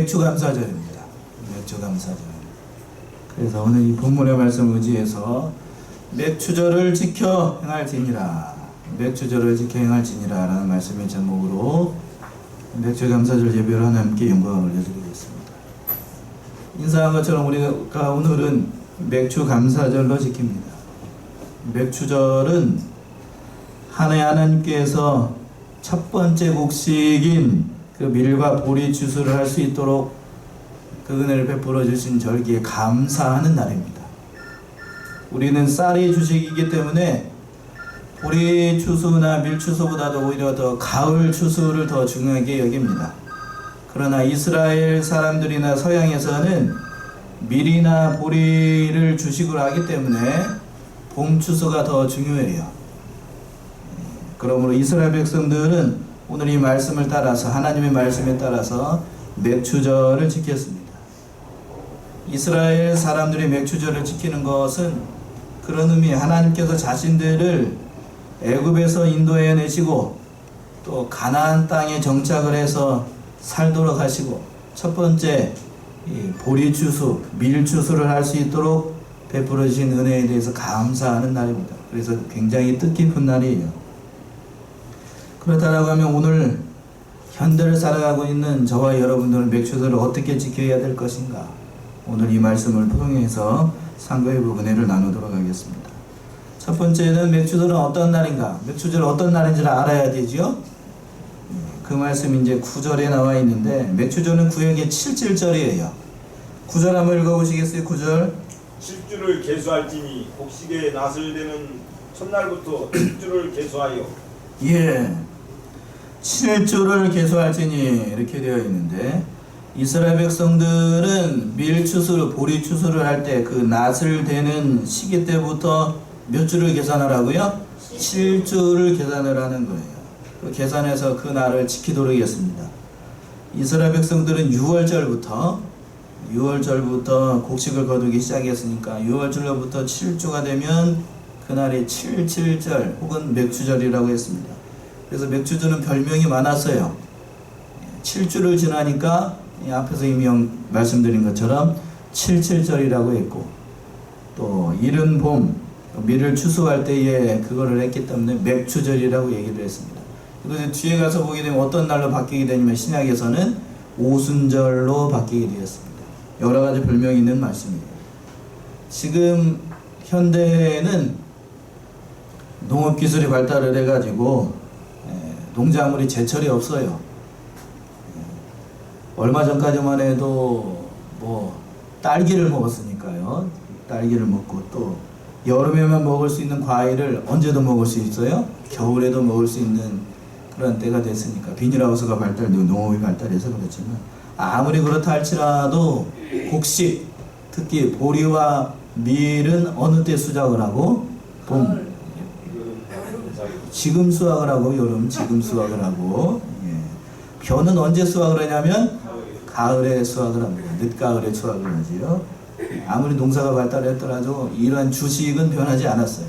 맥주감사절입니다. 맥주감사절. 그래서 오늘 이 본문의 말씀을 의지해서 맥주절을 지켜 행할지니라, 맥주절을 지켜 행할지니라 라는 말씀의 제목으로 맥주감사절 예배를 하나님께 영광을 올려드리겠습니다. 인사한 것처럼 우리가 오늘은 맥주감사절로 지킵니다. 맥주절은 한 해 하나님께서 첫 번째 곡식인 그 밀과 보리 추수를 할 수 있도록 그 은혜를 베풀어 주신 절기에 감사하는 날입니다. 우리는 쌀이 주식이기 때문에 보리 추수나 밀 추수보다도 오히려 더 가을 추수를 더 중요하게 여깁니다. 그러나 이스라엘 사람들이나 서양에서는 밀이나 보리를 주식으로 하기 때문에 봄 추수가 더 중요해요. 그러므로 이스라엘 백성들은 오늘 이 말씀을 따라서, 하나님의 말씀에 따라서 맥주절을 지켰습니다. 이스라엘 사람들이 맥주절을 지키는 것은 그런 의미, 하나님께서 자신들을 애굽에서 인도해 내시고 또 가나안 땅에 정착을 해서 살도록 하시고 첫 번째 보리 추수, 밀 추수를 할 수 있도록 베풀어 주신 은혜에 대해서 감사하는 날입니다. 그래서 굉장히 뜻깊은 날이에요. 그렇다고 하면 오늘 현대를 살아가고 있는 저와 여러분들은 맥주절을 어떻게 지켜야 될 것인가? 오늘 이 말씀을 통해서 상고해보고 은혜를 나누도록 하겠습니다. 첫 번째는 맥주절은 어떤 날인가? 맥주절 어떤 날인지를 알아야 되지요? 그 말씀이 이제 9절에 나와 있는데, 맥주절은 구약의 7절이에요. 9절 한번 읽어보시겠어요? 9절. 7주를 계수할지니 곡식의 낫을 되는 첫날부터 7주를 계수하여. 예, 7주를 계수할지니 이렇게 되어 있는데, 이스라엘 백성들은 밀 추수를, 보리 추수를 할 때 그 낫을 되는 시기 때부터 몇 주를 계산하라고요? 7주를 계산을 하는 거예요. 그 계산해서 그 날을 지키도록 했습니다. 이스라엘 백성들은 6월절부터 곡식을 거두기 시작했으니까 6월절로부터 7주가 되면 그날이 7.7절 혹은 맥주절이라고 했습니다. 그래서 맥주절은 별명이 많았어요. 7주를 지나니까 앞에서 이미 말씀드린 것처럼 7.7절이라고 했고, 또 이른 봄, 밀을 추수할 때에 그거를 했기 때문에 맥주절이라고 얘기를 했습니다. 그래서 뒤에 가서 보게 되면 어떤 날로 바뀌게 되냐면 신약에서는 오순절로 바뀌게 되었습니다. 여러 가지 별명이 있는 말씀이에요. 지금 현대에는 농업기술이 발달을 해가지고 농작물이 제철이 없어요. 얼마 전까지만 해도 딸기를 먹었으니까요. 딸기를 먹고 또 여름에만 먹을 수 있는 과일을 언제도 먹을 수 있어요. 겨울에도 먹을 수 있는 그런 때가 됐으니까. 비닐하우스가 발달되고 농업이 발달해서 그렇지만, 아무리 그렇다 할지라도 곡식, 특히 보리와 밀은 어느 때 수확을 하고? 봄. 지금 수확을 하고, 여름 지금 수확을 하고. 벼는 언제 수확을 하냐면 가을에 수확을 합니다. 늦가을에 수확을 하지요. 아무리 농사가 발달했더라도 이러한 주식은 변하지 않았어요.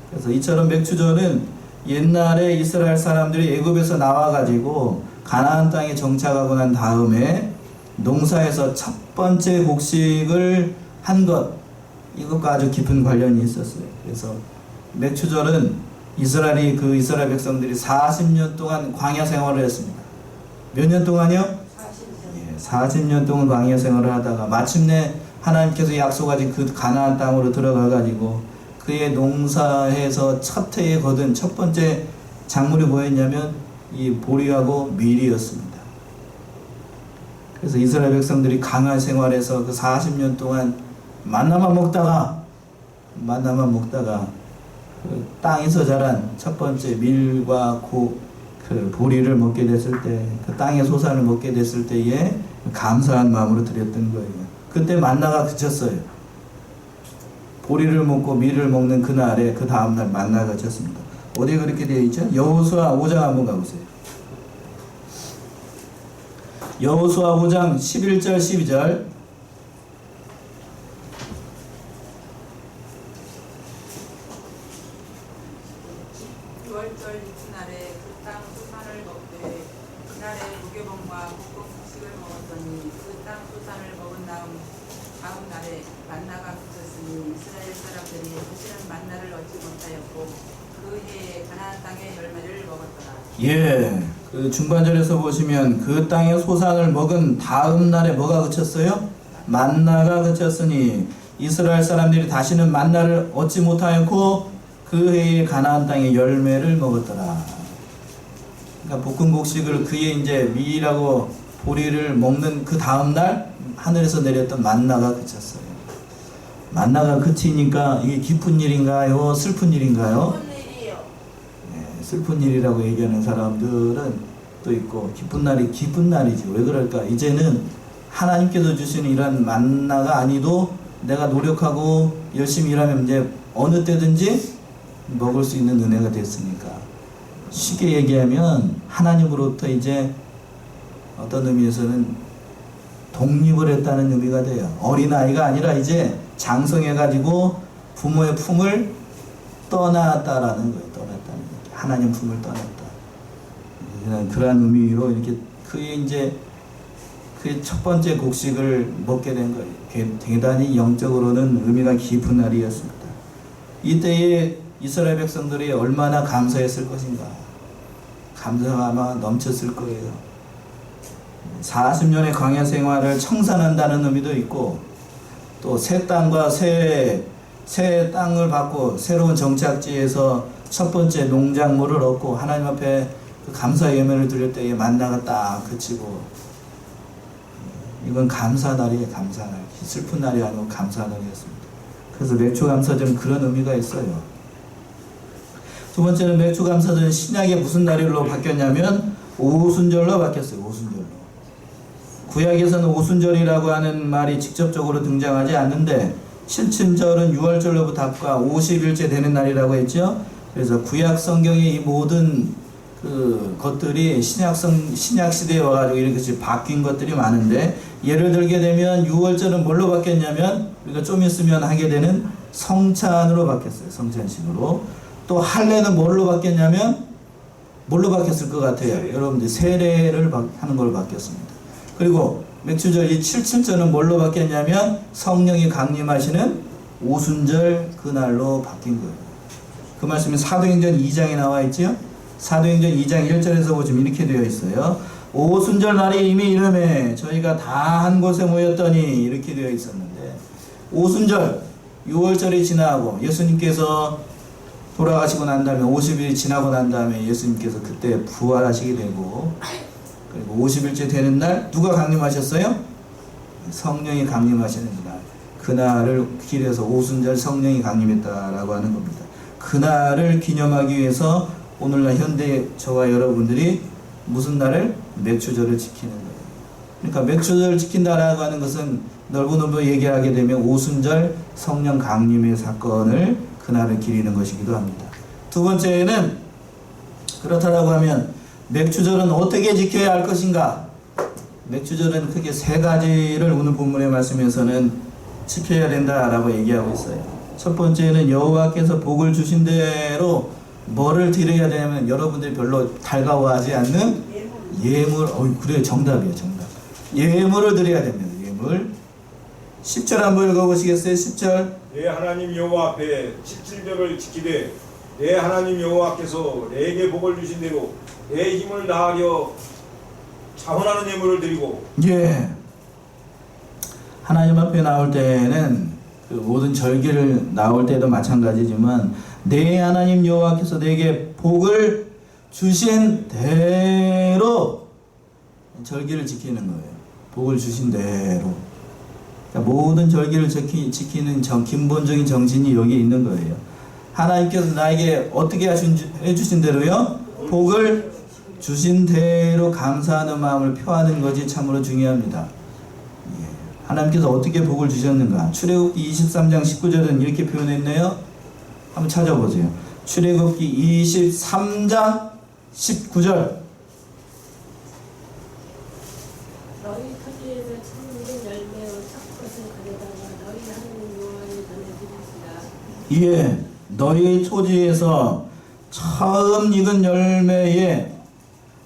그래서 이처럼 맥주절은 옛날에 이스라엘 사람들이 애굽에서 나와가지고 가나안 땅에 정착하고 난 다음에 농사에서 첫 번째 곡식을 한 것, 이것과 아주 깊은 관련이 있었어요. 그래서 맥주절은 이스라엘 백성들이 40년 동안 광야 생활을 했습니다. 몇 년 동안요? 40년 동안 광야 생활을 하다가 마침내 하나님께서 약속하신 그 가나안 땅으로 들어가가지고 그의 농사에서 첫 해에 거둔 첫 번째 작물이 뭐였냐면 이 보리하고 밀이었습니다. 그래서 이스라엘 백성들이 강한 생활에서 그 40년 동안 만나만 먹다가 그 땅에서 자란 첫 번째 밀과 그 보리를 먹게 됐을 때, 그 땅의 소산을 먹게 됐을 때에 감사한 마음으로 드렸던 거예요. 그때 만나가 그쳤어요. 보리를 먹고 밀을 먹는 그날에 그 다음날 만나가 그쳤습니다. 어디에 그렇게 되어 있죠? 여호수아 5장 한번 가보세요. 여호수아 5장 11절 12절. 유월절 이튿날에 그 땅 소산을 먹되 그날에 무교병과 볶음 곡식을 먹었더니 땅 소산을 먹은 다음 날에 만나가 그쳤으니 이스라엘 사람들이 다시는 만나를 얻지 못하였고 그 해에 가나안 땅의 열매를 먹었더라. 예, 그 중반절에서 보시면 그 땅의 소산을 먹은 다음 날에 뭐가 그쳤어요? 만나가 그쳤으니 이스라엘 사람들이 다시는 만나를 얻지 못하였고 그 해에 가나안 땅의 열매를 먹었더라. 그러니까 볶은 곡식을 그의 이제 미이라고 보리를 먹는 그 다음 날 하늘에서 내렸던 만나가 그쳤어요. 만나가 그치니까 이게 기쁜 일인가요? 슬픈 일인가요? 무슨 일이요? 네, 슬픈 일이라고 얘기하는 사람들은 또 있고 기쁜 날이 기쁜 날이지. 왜 그럴까? 이제는 하나님께서 주시는 이런 만나가 아니도 내가 노력하고 열심히 일하면 이제 어느 때든지 먹을 수 있는 은혜가 됐으니까. 쉽게 얘기하면 하나님으로부터 이제 어떤 의미에서는 독립을 했다는 의미가 돼요. 어린아이가 아니라 이제 장성해가지고 부모의 품을 떠났다라는 거예요. 떠났다는 거예요. 하나님 품을 떠났다. 그런 의미로 이렇게 그의 이제 그 첫 번째 곡식을 먹게 된 거예요. 대단히 영적으로는 의미가 깊은 날이었습니다. 이때에 이스라엘 백성들이 얼마나 감사했을 것인가. 감사가 아마 넘쳤을 거예요. 40년의 광야 생활을 청산한다는 의미도 있고 또 새 땅과 새 땅을 받고 새로운 정착지에서 첫 번째 농작물을 얻고 하나님 앞에 그 감사 예물을 드릴 때에 만나가 딱 그치고 이건 감사 날이에요. 감사 날. 슬픈 날이 아니고 감사 날이었습니다. 그래서 맥주 감사절은 그런 의미가 있어요. 두 번째는 맥주 감사절은 신약의 무슨 날일로 바뀌었냐면 오순절로 바뀌었어요. 오순절로. 구약에서는 오순절이라고 하는 말이 직접적으로 등장하지 않는데 실침절은 6월절로부터 앞과 50일째 되는 날이라고 했죠. 그래서 구약 성경의 이 모든 그 것들이 신약 시대에 와가지고 이렇게 바뀐 것들이 많은데 예를 들게 되면 6월절은 뭘로 바뀌었냐면 우리가 좀 있으면 하게 되는 성찬으로 바뀌었어요. 성찬식으로. 또 할례는 뭘로 바뀌었냐면 뭘로 바뀌었을 것 같아요? 여러분들 세례를 하는 걸로 바뀌었습니다. 그리고 맥주절 이 77절은 뭘로 바뀌었냐면 성령이 강림하시는 오순절 그날로 바뀐 거예요. 그 말씀이 사도행전 2장에 나와 있죠. 사도행전 2장 1절에서 보시면 이렇게 되어 있어요. 오순절 날이 이미 이름에 저희가 다 한 곳에 모였더니 이렇게 되어 있었는데 오순절 6월절이 지나고 예수님께서 돌아가시고 난 다음에 50일이 지나고 난 다음에 예수님께서 그때 부활하시게 되고 그리고 50일째 되는 날 누가 강림하셨어요? 성령이 강림하시는 날. 그날을 기려서 오순절 성령이 강림했다라고 하는 겁니다. 그날을 기념하기 위해서 오늘날 현대 저와 여러분들이 무슨 날을? 맥주절을 지키는 거예요. 그러니까 맥주절을 지킨다라고 하는 것은 넓고 얘기하게 되면 오순절 성령 강림의 사건을 그날을 기리는 것이기도 합니다. 두 번째는 그렇다라고 하면 맥주절은 어떻게 지켜야 할 것인가? 맥주절은 크게 세 가지를 오늘 본문의 말씀에서는 지켜야 된다라고 얘기하고 있어요. 첫 번째는 여호와께서 복을 주신 대로 뭐를 드려야 되냐면 여러분들이 별로 달가워하지 않는 예물. 그래 정답이에요. 정답. 예물을 드려야 됩니다. 예물. 10절 한번 읽어보시겠어요? 10절. 내 하나님 여호와 앞에 17절을 지키되 내 하나님 여호와께서 내게 복을 주신 대로 내 힘을 다하려 자원하는 예물을 드리고. 예. 하나님 앞에 나올 때는 그 모든 절기를 나올 때도 마찬가지지만 내 하나님 여호와께서 내게 복을 주신 대로 절기를 지키는 거예요. 복을 주신 대로. 그러니까 모든 절기를 지키는 근본적인 정신이 여기 있는 거예요. 하나님께서 나에게 어떻게 해주신 대로요? 복을 주신 대로 감사하는 마음을 표하는 것이 참으로 중요합니다. 하나님께서 어떻게 복을 주셨는가? 출애굽기 23장 19절은 이렇게 표현했네요. 한번 찾아보세요. 출애굽기 23장 19절. 너희 토지에서 참된 열매와 첫 것을 가져다가 너희 하나님 여호와의 전에 드리시라. 예, 너희 토지에서 처음 익은 열매의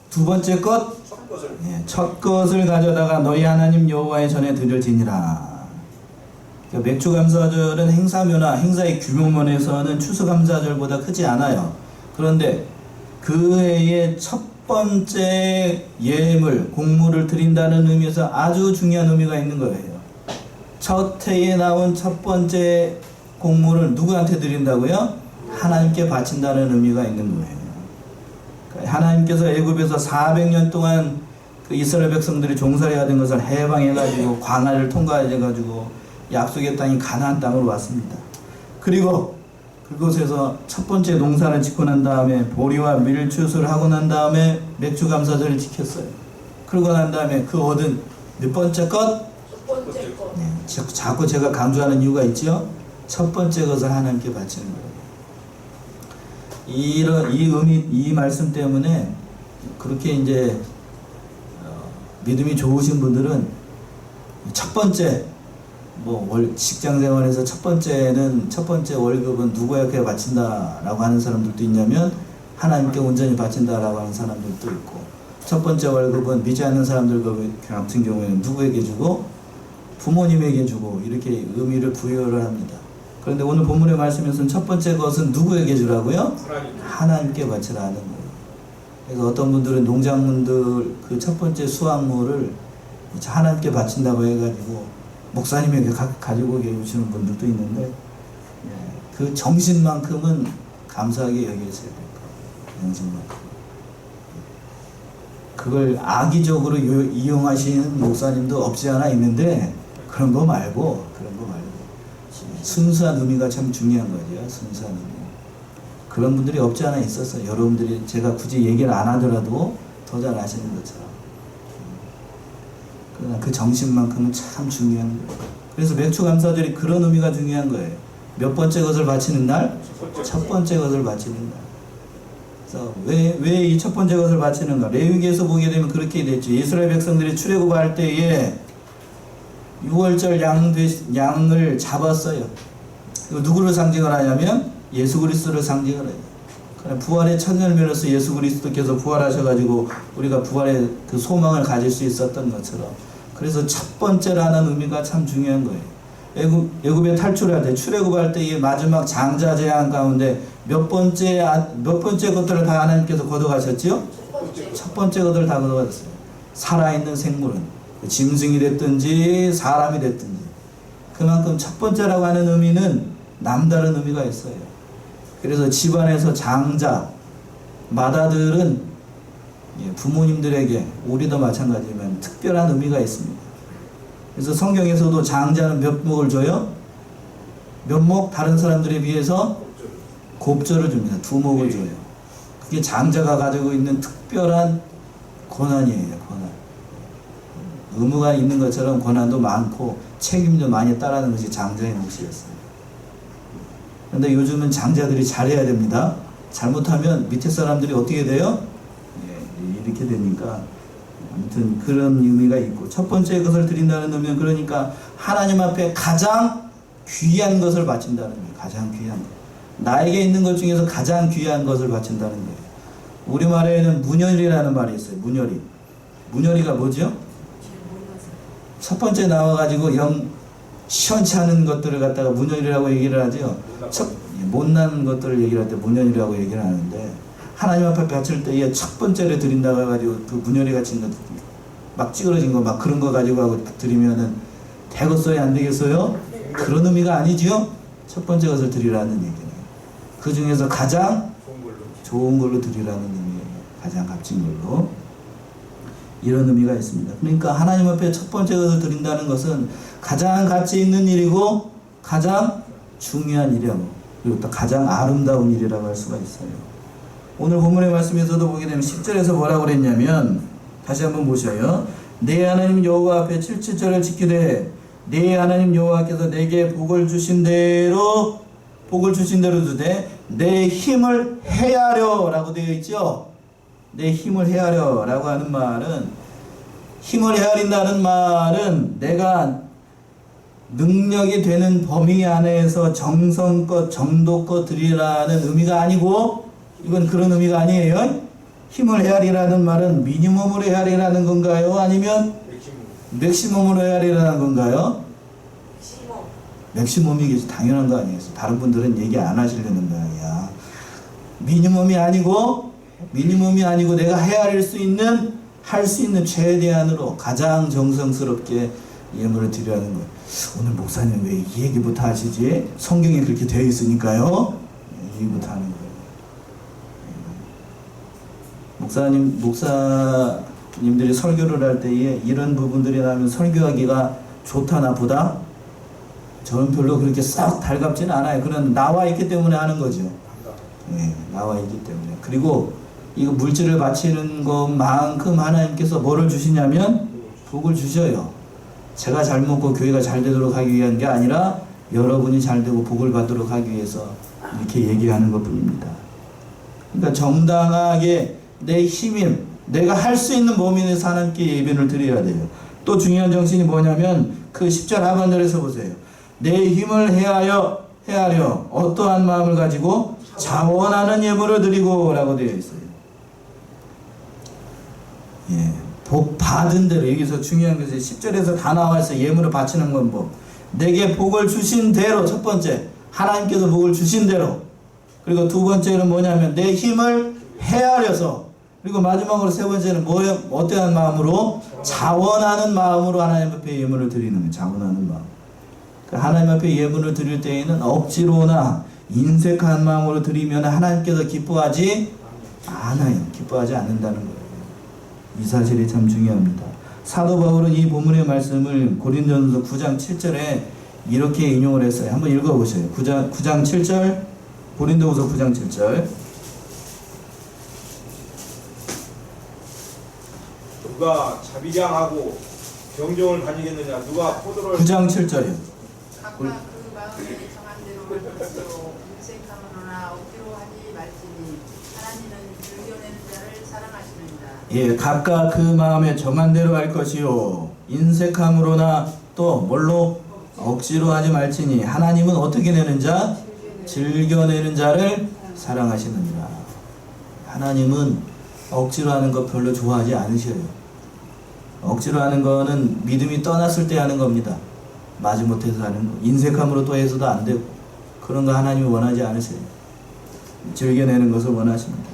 두 번째 것 첫 것을 예, 첫 것을 가져다가 너희 하나님 여호와의 전에 드릴지니라. 그러니까 맥주감사절은 행사면화, 행사의 규모면에서는 추수감사절보다 크지 않아요. 그런데 그 해의 첫 번째 예물, 곡물을 드린다는 의미에서 아주 중요한 의미가 있는 거예요. 첫 해에 나온 첫 번째 곡물을 누구한테 드린다고요? 하나님께 바친다는 의미가 있는 거예요. 하나님께서 애굽에서 400년 동안 그 이스라엘 백성들이 종살이가 된 것을 해방해가지고 광야를 통과해가지고 약속의 땅인 가나안 땅으로 왔습니다. 그리고 그곳에서 첫 번째 농사를 짓고 난 다음에 보리와 밀추수를 하고 난 다음에 맥주감사절을 지켰어요. 그러고 난 다음에 그 얻은 몇 번째 것? 첫 번째 거. 네, 자꾸 제가 강조하는 이유가 있죠. 첫 번째 것을 하나님께 바치는 거예요. 이 말씀 때문에 그렇게 이제 믿음이 좋으신 분들은 첫 번째 직장 생활에서 첫 번째 월급은 누구에게 바친다라고 하는 사람들도 있냐면 하나님께 온전히 바친다라고 하는 사람들도 있고, 첫 번째 월급은 믿지 않는 사람들 같은 경우에는 누구에게 주고 부모님에게 주고 이렇게 의미를 부여를 합니다. 그런데 오늘 본문의 말씀에서는 첫 번째 것은 누구에게 주라고요? 하나님께 바치라는 거예요. 그래서 어떤 분들은 농작물들 그 첫 번째 수확물을 하나님께 바친다고 해가지고 목사님에게 가지고 계시는 분들도 있는데, 그 정신만큼은 감사하게 여기셔야 될 거예요. 정신만큼. 그걸 악의적으로 이용하시는 목사님도 없지 않아 있는데, 그런 거 말고 순수한 의미가 참 중요한 거죠. 순수한 의미. 그런 분들이 없지 않아 있어서 여러분들이 제가 굳이 얘기를 안 하더라도 더 잘 아시는 것처럼. 그러나 그 정신만큼은 참 중요한 거예요. 그래서 맥주감사절이 그런 의미가 중요한 거예요. 몇 번째 것을 바치는 날? 첫 번째 것을 바치는 날. 그래서 왜 이 첫 번째 것을 바치는가? 레위기에서 보게 되면 그렇게 됐죠. 이스라엘 백성들이 출애굽할 때에 6월절 양을 잡았어요. 이거 누구를 상징을 하냐면 예수 그리스도를 상징을 해요. 부활의 첫 열매로서 예수 그리스도께서 부활하셔가지고 우리가 부활의 그 소망을 가질 수 있었던 것처럼, 그래서 첫 번째라는 의미가 참 중요한 거예요. 애굽에 탈출할 때, 출애굽할 때의 마지막 장자 제한 가운데 몇 번째 것들을 다 하나님께서 걷어가셨지요? 첫 번째 것들을 다 걷어가셨어요. 살아있는 생물은 짐승이 됐든지 사람이 됐든지, 그만큼 첫 번째라고 하는 의미는 남다른 의미가 있어요. 그래서 집안에서 장자 맏아들은 부모님들에게, 우리도 마찬가지지만 특별한 의미가 있습니다. 그래서 성경에서도 장자는 몇 목을 줘요? 몇 목? 다른 사람들에 비해서 곱절을 줍니다. 2목을 줘요. 그게 장자가 가지고 있는 특별한 권한이에요. 권한. 의무가 있는 것처럼 권한도 많고 책임도 많이 따르는 것이 장자의 몫이었어요. 그런데 요즘은 장자들이 잘해야 됩니다. 잘못하면 밑에 사람들이 어떻게 돼요? 이렇게 되니까, 아무튼 그런 의미가 있고, 첫 번째 것을 드린다는 의미는 그러니까 하나님 앞에 가장 귀한 것을 바친다는 거예요. 가장 귀한 것. 나에게 있는 것 중에서 가장 귀한 것을 바친다는 거예요. 우리말에는 문열이라는 말이 있어요. 문열이. 문열이가 뭐죠? 첫 번째 나와가지고 시원치 않은 것들을 갖다가 문열이라고 얘기를 하죠. 못난 것들을 얘기를 할 때 문열이라고 얘기를 하는데, 하나님 앞에 바칠 때에 첫 번째를 드린다고 해가지고 그 문열이 같은 것, 막 찌그러진 거, 막 그런 거 가지고 하고 드리면은 되겠어요? 안 되겠어요? 그런 의미가 아니지요? 첫 번째 것을 드리라는 얘기예요. 그 중에서 가장 좋은 걸로 드리라는 의미예요. 가장 값진 걸로. 이런 의미가 있습니다. 그러니까 하나님 앞에 첫 번째 것을 드린다는 것은 가장 가치 있는 일이고 가장 중요한 일이라고, 그리고 또 가장 아름다운 일이라고 할 수가 있어요. 오늘 본문의 말씀에서도 보게 되면 10절에서 뭐라고 그랬냐면, 다시 한번 보셔요. 내 하나님 여호와 앞에 7절을 지키되 내 하나님 여호와께서 내게 복을 주신 대로 두되 내 힘을 헤아려 라고 되어 있죠. 내 힘을 헤아려 라고 하는 말은, 힘을 헤아린다는 말은 내가 능력이 되는 범위 안에서 정성껏 정도껏 드리라는 의미가 아니고, 이건 그런 의미가 아니에요. 힘을 헤아리라는 말은 미니멈으로 헤아리라는 건가요? 아니면 맥시멈으로 헤아리라는 건가요? 맥시멈이겠지. 당연한 거 아니겠어. 다른 분들은 얘기 안 하시려는 모양이야. 미니멈이 아니고 내가 헤아릴 수 있는, 할 수 있는 최대한으로 가장 정성스럽게 예물을 드리라는 거예요. 오늘 목사님 왜 이 얘기부터 하시지? 성경에 그렇게 되어 있으니까요. 이 얘기부터 하는 거예요. 목사님들이 설교를 할 때에 이런 부분들이 나면 설교하기가 좋다 나쁘다? 저는 별로 그렇게 싹 달갑지는 않아요. 그런 나와 있기 때문에 하는 거죠. 예, 나와 있기 때문에. 그리고 이거 물질을 바치는 것만큼 하나님께서 뭐를 주시냐면 복을 주셔요. 제가 잘 먹고 교회가 잘 되도록 하기 위한 게 아니라 여러분이 잘 되고 복을 받도록 하기 위해서 이렇게 얘기하는 것 뿐입니다. 그러니까 정당하게 내 힘인, 내가 할 수 있는 범위 내에서 하나님께 예배를 드려야 돼요. 또 중요한 정신이 뭐냐면 그 10절 하반절에서 보세요. 내 힘을 헤아려 어떠한 마음을 가지고 자원하는 예물을 드리고 라고 되어 있어요. 예, 복 받은 대로. 여기서 중요한 것이 10절에서 다 나와 있어. 예물을 바치는 건 뭐 내게 복을 주신 대로. 첫 번째, 하나님께서 복을 주신 대로. 그리고 두 번째는 뭐냐면 내 힘을 헤아려서. 그리고 마지막으로 세 번째는 어떠한 마음으로? 자원하는 마음으로 하나님 앞에 예물을 드리는 거예요. 자원하는 마음. 하나님 앞에 예물을 드릴 때에는 억지로나 인색한 마음으로 드리면 하나님께서 기뻐하지 않아요. 기뻐하지 않는다는 거예요. 이 사실이 참 중요합니다. 사도 바울은 이 본문의 말씀을 고린도전서 9장 7절에 이렇게 인용을 했어요. 한번 읽어보세요. 9장 7절, 고린도후서 9장 7절. 누가 자비량하고 병정을 가지겠느냐? 누가 포도를 9장 7절이요. 각각 그 마음에 정한 대로 하시오. 인색함으로나 억지로 하지 말지니 하나님은 즐겨내는 자를 사랑하시느니라. 예, 각각 그 마음에 정한 대로 할 것이요. 인색함으로나 또 뭘로? 억지로 하지 말지니 하나님은 어떻게 내는 자? 즐겨내는 자를 사랑하시느니라. 하나님은 억지로 하는 거 별로 좋아하지 않으셔요. 억지로 하는 거는 믿음이 떠났을 때 하는 겁니다. 마지못해서 하는 거. 인색함으로 또 해서도 안 되고. 그런 거 하나님이 원하지 않으세요. 즐겨내는 것을 원하십니다.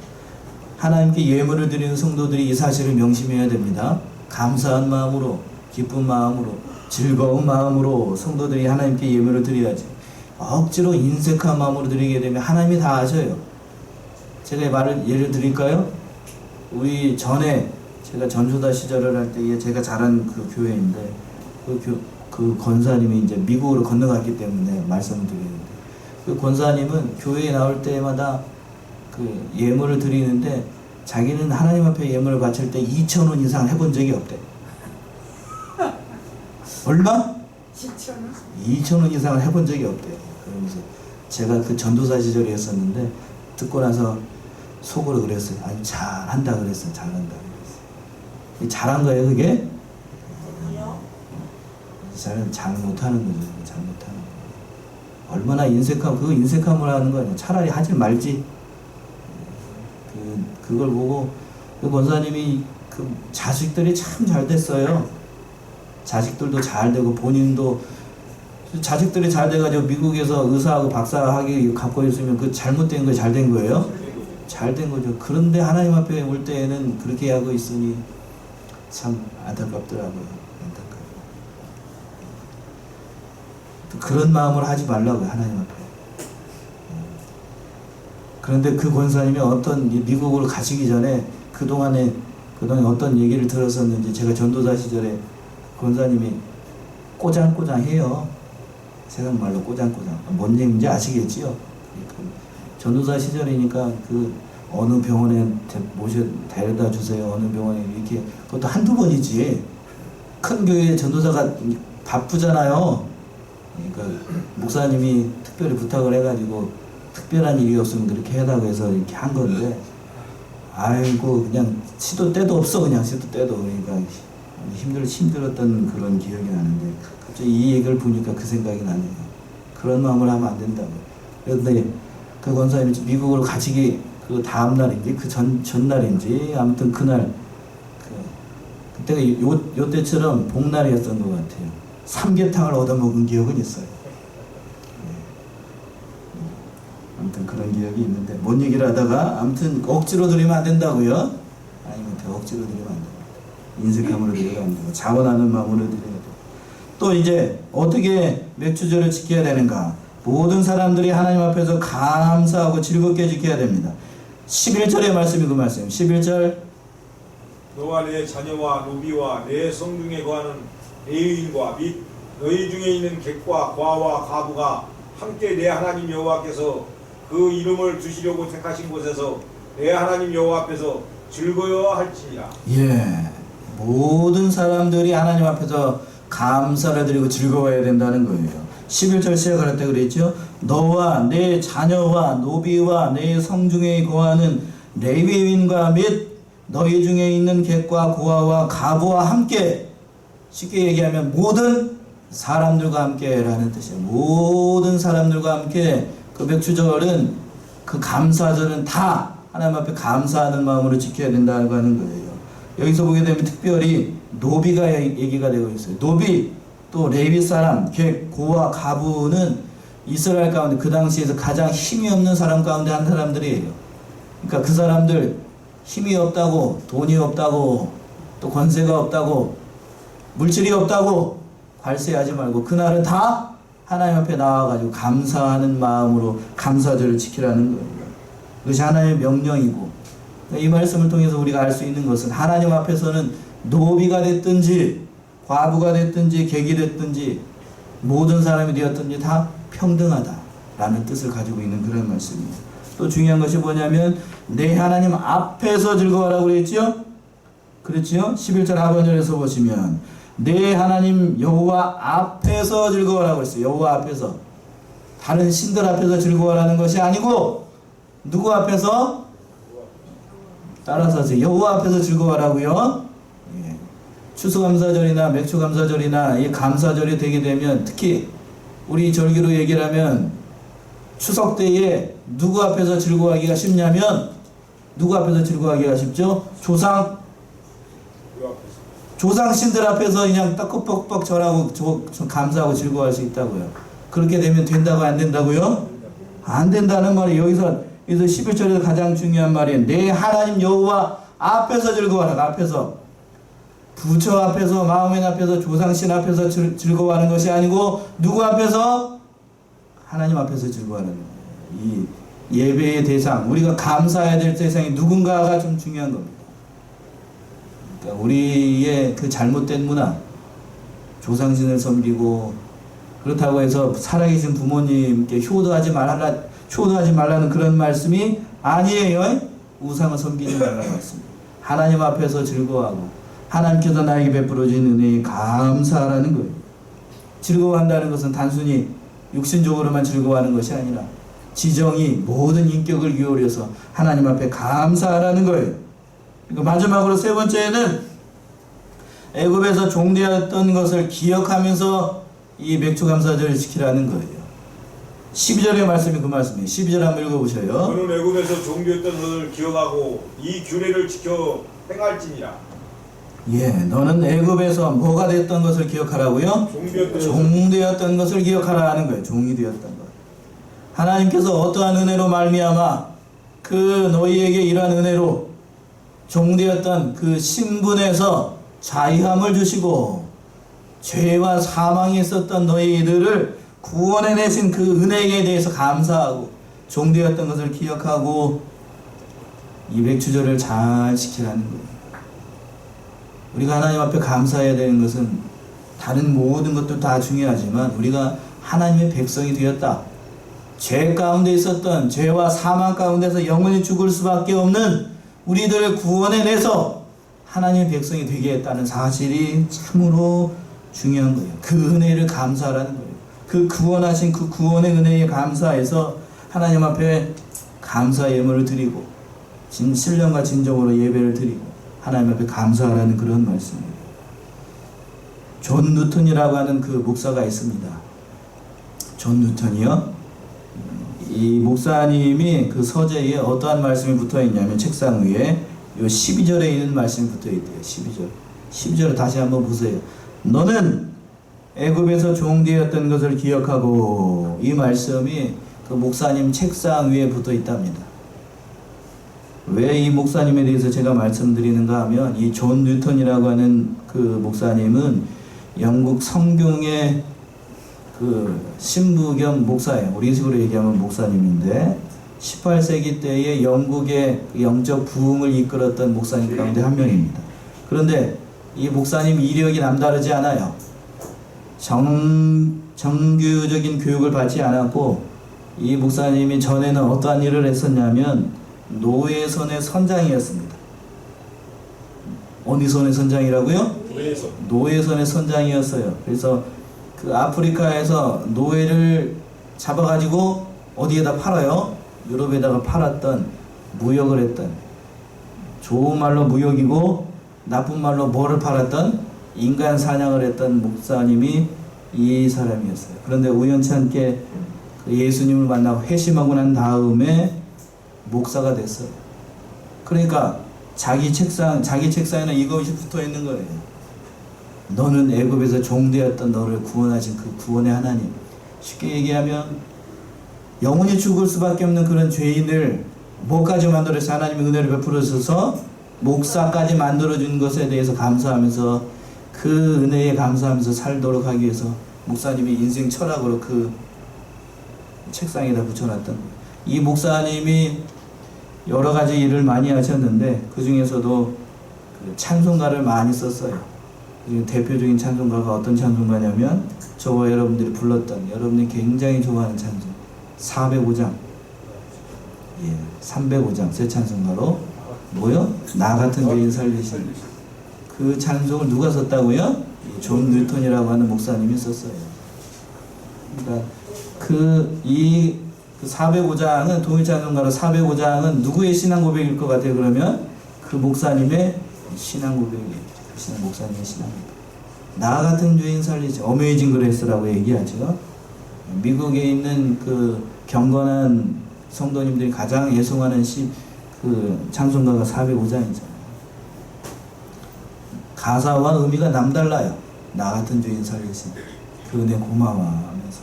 하나님께 예물을 드리는 성도들이 이 사실을 명심해야 됩니다. 감사한 마음으로, 기쁜 마음으로, 즐거운 마음으로 성도들이 하나님께 예물을 드려야지. 억지로 인색한 마음으로 드리게 되면 하나님이 다 아셔요. 제가 예를 드릴까요? 우리 전에 제가 전도사 시절을 할 때에 제가 자란 그 교회인데 그 권사님이 이제 미국으로 건너갔기 때문에 말씀을 드리는데 그 권사님은 교회에 나올 때마다 그 예물을 드리는데 자기는 하나님 앞에 예물을 바칠 때 2,000원 이상 해본 적이 없대. 얼마? 2,000원 이상을 해본 적이 없대요. 그러면서 제가 그 전도사 시절에 했었는데 듣고 나서 속으로 그랬어요. 아니 잘한다 그랬어요. 잘한다 그랬어요. 잘한 거예요 그게? 잘 못하는 거죠. 잘 못하는 거. 얼마나 그거 인색함을 하는 거예요. 차라리 하지 말지. 그걸 보고 그 권사님이 그 자식들이 참 잘 됐어요. 자식들도 잘 되고 본인도 자식들이 잘 돼가지고 미국에서 의사하고 박사학위 갖고 있으면 그 잘못된 거 잘 된 거예요? 잘 된 거죠. 그런데 하나님 앞에 올 때에는 그렇게 하고 있으니 참 안타깝더라고요. 그런 마음을 하지 말라고요. 하나님 앞에. 그런데 그 권사님이 미국으로 가시기 전에 그동안에 어떤 얘기를 들었었는지 제가 전도사 시절에 권사님이 꼬장꼬장해요. 세상말로 꼬장꼬장. 뭔 얘기인지 아시겠지요? 전도사 시절이니까 그 어느 병원에 데려다 주세요. 어느 병원에 이렇게 그것도 한두 번이지. 큰 교회 전도사가 바쁘잖아요. 그러니까 목사님이 특별히 부탁을 해가지고 특별한 일이 없으면 그렇게 해달라고 해서 이렇게 한 건데 아이고 그냥 시도 때도 없어. 그냥 시도 때도. 그러니까 힘들었던 그런 기억이 나는데 갑자기 이 얘기를 보니까 그 생각이 나네요. 그런 마음을 하면 안 된다고. 그런데 그 권사님이 미국으로 그 다음 날인지 그 전날인지 아무튼 그날 그때가 요때처럼 복날이었던 것 같아요. 삼계탕을 얻어먹은 기억은 있어요. 아무튼 그런 기억이 있는데 뭔 얘기를 하다가 아무튼 억지로 드리면 안 된다고요? 아니면 억지로 드리면 안 됩니다. 인색함으로 드리면 안 되고 자원하는 마음으로 드려야 돼요. 또 이제 어떻게 맥주절을 지켜야 되는가? 모든 사람들이 하나님 앞에서 감사하고 즐겁게 지켜야 됩니다. 11절의 말씀이 그 말씀. 11절 너와 내 자녀와 노비와 내 성중에 거하는 레위인과 및 너희 중에 있는 객과 과와 가부가 함께 내 하나님 여호와께서 그 이름을 두시려고 택하신 곳에서 내 하나님 여호와 앞에서 즐거워할지니라. 예, 모든 사람들이 하나님 앞에서 감사를 드리고 즐거워해야 된다는 거예요. 11절 시작을 할 때 그랬죠. 너와 내 자녀와 노비와 내 성중에 거하는 레위인과 및 너희 중에 있는 객과 고아와 가부와 함께, 쉽게 얘기하면 모든 사람들과 함께라는 뜻이에요. 모든 사람들과 함께 그 맥주절은 그 감사절은 다 하나님 앞에 감사하는 마음으로 지켜야 된다고 하는 거예요. 여기서 보게 되면 특별히 노비가 얘기가 되고 있어요. 노비 또 레위 사람, 객, 고아, 가부는 이스라엘 가운데 그 당시에서 가장 힘이 없는 사람 가운데 한 사람들이에요. 그러니까 그 사람들 힘이 없다고, 돈이 없다고, 또 권세가 없다고, 물질이 없다고 관세하지 말고 그날은 다 하나님 앞에 나와가지고 감사하는 마음으로 감사절을 지키라는 거예요. 그것이 하나님의 명령이고, 이 말씀을 통해서 우리가 알 수 있는 것은 하나님 앞에서는 노비가 됐든지 과부가 됐든지 객이 됐든지 모든 사람이 되었든지 다 평등하다라는 뜻을 가지고 있는 그런 말씀입니다. 또 중요한 것이 뭐냐면 내 하나님 앞에서 즐거워하라고 그랬죠? 그렇죠? 11절 하반절에서 보시면 내 하나님 여호와 앞에서 즐거워하라고 그랬어요. 여호와 앞에서. 다른 신들 앞에서 즐거워하라는 것이 아니고 누구 앞에서? 따라서 하세요. 여호와 앞에서 즐거워하라고요. 예. 추수감사절이나 맥주감사절이나 이 감사절이 되게 되면 특히 우리 절기로 얘기를 하면 추석 때에 누구 앞에서 즐거워하기가 쉽냐면 누구 앞에서 즐거워하기가 쉽죠? 조상신들 앞에서 그냥 떡국뻑뻑 절하고 감사하고 즐거워할 수 있다고요. 그렇게 되면 된다고 안 된다고요? 안 된다는 말이 여기서 11절에서 가장 중요한 말이에요. 내 하나님 여호와 앞에서 즐거워하라. 앞에서 부처 앞에서 마음의 앞에서 조상신 앞에서 즐거워하는 것이 아니고 누구 앞에서? 하나님 앞에서 즐거워하는 거예요. 이 예배의 대상, 우리가 감사해야 될 대상이 누군가가 좀 중요한 겁니다. 그러니까 우리의 그 잘못된 문화, 조상신을 섬기고 그렇다고 해서 살아계신 부모님께 효도하지 말라는 그런 말씀이 아니에요. 우상을 섬기지 말라는 말씀입니다. 하나님 앞에서 즐거워하고 하나님께서 나에게 베풀어 주신 은혜에 감사하라는 거예요. 즐거워한다는 것은 단순히 육신적으로만 즐거워하는 것이 아니라 지정이 모든 인격을 기울여서 하나님 앞에 감사하라는 거예요. 그러니까 마지막으로 세 번째는 애굽에서 종되었던 것을 기억하면서 이 맥주감사절을 지키라는 거예요. 12절의 말씀이 그 말씀이에요. 12절 한번 읽어보셔요. 너는 애굽에서 종되었던 것을 기억하고 이 규례를 지켜 행할지니라. 예, 너는 애굽에서 뭐가 됐던 것을 기억하라고요? 종되었던 것을 기억하라 하는 거예요. 종이 되었던 것. 하나님께서 어떠한 은혜로 말미암아 그 너희에게 이러한 은혜로 종되었던 그 신분에서 자유함을 주시고 죄와 사망에 있었던 너희들을 구원해내신 그 은혜에 대해서 감사하고 종되었던 것을 기억하고 이 맥주절을 잘 지키라는 거예요. 우리가 하나님 앞에 감사해야 되는 것은 다른 모든 것도 다 중요하지만 우리가 하나님의 백성이 되었다. 죄 가운데 있었던 죄와 사망 가운데서 영원히 죽을 수밖에 없는 우리들을 구원해내서 하나님의 백성이 되게 했다는 사실이 참으로 중요한 거예요. 그 은혜를 감사하라는 거예요. 그 구원하신 그 구원의 은혜에 감사해서 하나님 앞에 감사 예물을 드리고 신령과 진정으로 예배를 드리고 하나님 앞에 감사하라는 그런 말씀이에요. 존 누턴이라고 하는 그 목사가 있습니다. 존 누턴이요. 이 목사님이 그 서재에 어떠한 말씀이 붙어 있냐면 책상 위에 요 12절에 있는 말씀이 붙어 있대요. 12절. 12절을 다시 한번 보세요. 너는 애굽에서 종되었던 것을 기억하고, 이 말씀이 그 목사님 책상 위에 붙어 있답니다. 왜 이 목사님에 대해서 제가 말씀드리는가 하면, 이 존 뉴턴이라고 하는 그 목사님은 영국 성경의 그 신부 겸 목사예요. 우리 식으로 얘기하면 목사님인데 18세기 때에 영국의 영적 부흥을 이끌었던 목사님 가운데 한 명입니다. 그런데 이 목사님 이력이 남다르지 않아요. 정규적인 교육을 받지 않았고, 이 목사님이 전에는 어떠한 일을 했었냐면 노예선의 선장이었습니다. 어느 선의 선장이라고요? 노예선의 선장이었어요. 그래서 그 아프리카에서 노예를 잡아가지고 어디에다 팔아요? 유럽에다가 팔았던, 무역을 했던, 좋은 말로 무역이고 나쁜 말로 뭐를 팔았던, 인간 사냥을 했던 목사님이 이 사람이었어요. 그런데 우연찮게 예수님을 만나고 회심하고 난 다음에 목사가 됐어요. 그러니까 자기 책상에는 이것이 붙어 있는 거예요. 너는 애굽에서 종되었던 너를 구원하신 그 구원의 하나님. 쉽게 얘기하면 영원히 죽을 수밖에 없는 그런 죄인을 뭐까지 만들어서 하나님의 은혜를 베풀어 주셔서 목사까지 만들어준 것에 대해서 감사하면서, 그 은혜에 감사하면서 살도록 하기 위해서 목사님이 인생 철학으로 그 책상에다 붙여놨던 거예요. 이 목사님이 여러 가지 일을 많이 하셨는데 그 중에서도 그 찬송가를 많이 썼어요. 대표적인 찬송가가 어떤 찬송가냐면 저와 여러분들이 불렀던, 여러분들이 굉장히 좋아하는 찬송 405장, 305장 새 찬송가로 뭐요? 나 같은 죄인 살리신 그 찬송을 누가 썼다고요? 존 뉴턴이라고 하는 목사님이 썼어요. 그러니까 그 405장은 동일찬송가로 405장은 누구의 신앙 고백일 것 같아요? 그러면 그 목사님의 신앙 고백이에요. 목사님의 신앙 고백. 나 같은 죄인 살리지, 어메이징 그레이스라고 얘기하죠. 미국에 있는 그 경건한 성도님들이 가장 애송하는 그 찬송가가 405장이잖아요. 가사와 의미가 남달라요. 나 같은 죄인 살리신 그 은혜 고마워 하면서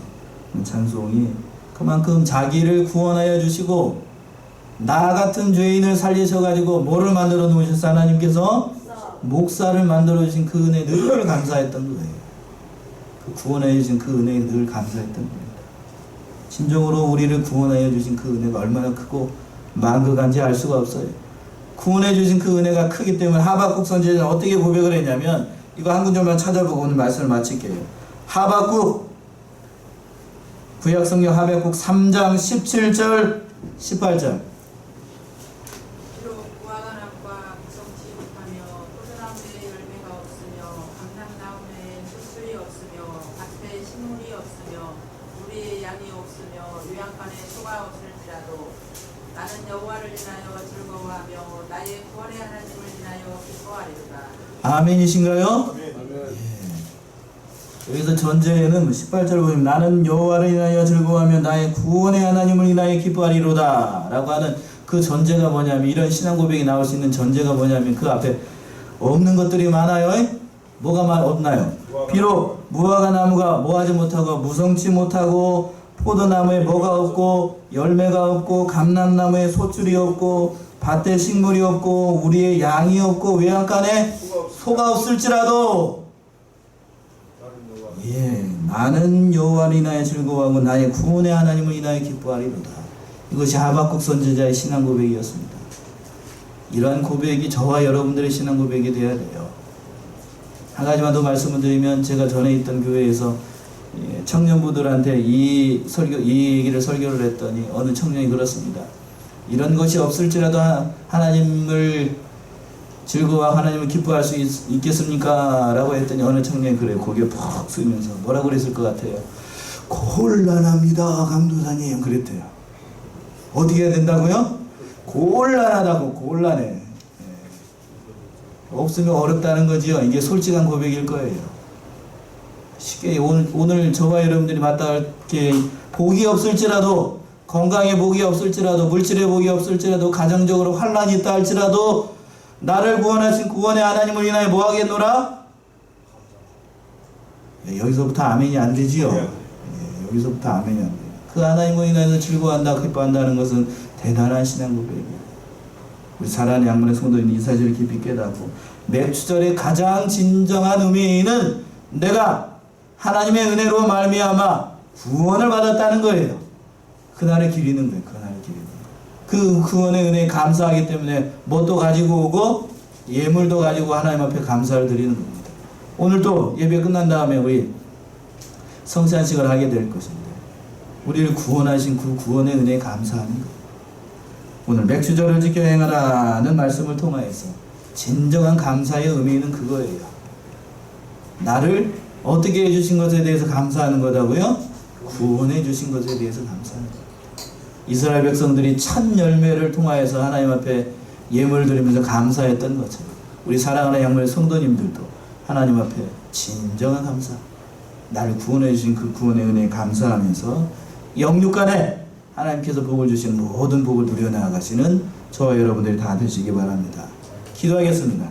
찬송이 그만큼 자기를 구원하여 주시고 나 같은 죄인을 살리셔가지고 뭐를 만들어 놓으셨어? 하나님께서 목사를 만들어 주신 그 은혜에 늘 감사했던 거예요. 그 구원하여 주신 그 은혜에 늘 감사했던 겁니다. 진정으로 우리를 구원하여 주신 그 은혜가 얼마나 크고 만극한지 알 수가 없어요. 구원해 주신 그 은혜가 크기 때문에 하박국 선지자는 어떻게 고백을 했냐면, 이거 한 군절만 찾아보고 오늘 말씀을 마칠게요. 하박국, 구약성경 하박국 3장 17절 18절. 비록 무화과 나무가 무성치 못하며 포도나무에 열매가 없으며 감람나무에 수술이 없으며 밭에 식물이 없으며 우리의 양이 없으며 요양간에 소가 없을지라도 나는 여호와를 인하여 즐거워하며 나의 구원의 하나님을 인하여 기뻐하리로다. 아멘이신가요? 아멘. 여기서 전제에는 18절 보면 나는 여호와를 인하여 즐거워하며 나의 구원의 하나님을 인하여 기뻐하리로다 라고 하는 그 전제가 뭐냐면, 이런 신앙 고백이 나올 수 있는 전제가 뭐냐면 그 앞에 없는 것들이 많아요. 뭐가 없나요? 비록 무화과 나무가 뭐하지 못하고 무성치 못하고 포도나무에 뭐가 없고 열매가 없고 감람나무에 소출이 없고 밭에 식물이 없고 우리의 양이 없고 외양간에 소가 없을지라도 나는 여호와를 인하여 즐거워하고 나의 구원의 하나님을 인하여 기뻐하리로다. 이것이 하박국 선지자의 신앙 고백이었습니다. 이러한 고백이 저와 여러분들의 신앙 고백이 되어야 돼요. 한 가지만 더 말씀을 드리면, 제가 전에 있던 교회에서 청년부들한테 이 얘기를 설교를 했더니 어느 청년이 그렇습니다. 이런 것이 없을지라도 하나님을 즐거워 하나님을 기뻐할 수 있겠습니까? 라고 했더니 어느 청년이 그래요. 고개 푹 숙이면서 뭐라고 그랬을 것 같아요? 곤란합니다, 강도사님. 그랬대요. 어떻게 해야 된다고요? 곤란하다고. 곤란해. 없으면 어렵다는 거지요. 이게 솔직한 고백일 거예요. 쉽게 오늘 저와 여러분들이 마땅하게 복이 없을지라도 건강에 복이 없을지라도, 물질에 복이 없을지라도, 가정적으로 환란이 있다 할지라도 나를 구원하신 구원의 하나님을 인하여 뭐 하겠노라? 여기서부터 아멘이 안 되지요. 여기서부터 아멘이 안 돼요. 그 하나님을 인하여 즐거워한다, 기뻐한다는 것은 대단한 신앙 고백이에요. 우리 사랑하는 양문의 성도님 이 사실을 깊이 깨닫고 맥주절의 가장 진정한 의미는 내가 하나님의 은혜로 말미암아 구원을 받았다는 거예요. 그날을 기리는 거예요. 그날을 기리는 거예요. 그 구원의 은혜에 감사하기 때문에 뭣도 가지고 오고 예물도 가지고 하나님 앞에 감사를 드리는 겁니다. 오늘 또 예배 끝난 다음에 우리 성찬식을 하게 될 것인데 우리를 구원하신 그 구원의 은혜에 감사하는 거예요. 오늘 맥주절을 지켜 행하라는 말씀을 통하여서 진정한 감사의 의미는 그거예요. 나를 어떻게 해주신 것에 대해서 감사하는 거다고요? 구원해 주신 것에 대해서 감사하는 거예요. 이스라엘 백성들이 첫 열매를 통하여서 하나님 앞에 예물을 드리면서 감사했던 것처럼 우리 사랑하는 양문의 성도님들도 하나님 앞에 진정한 감사, 나를 구원해 주신 그 구원의 은혜에 감사하면서 영육간에 하나님께서 복을 주신 모든 복을 누려나가시는 저와 여러분들이 다 되시기 바랍니다. 기도하겠습니다.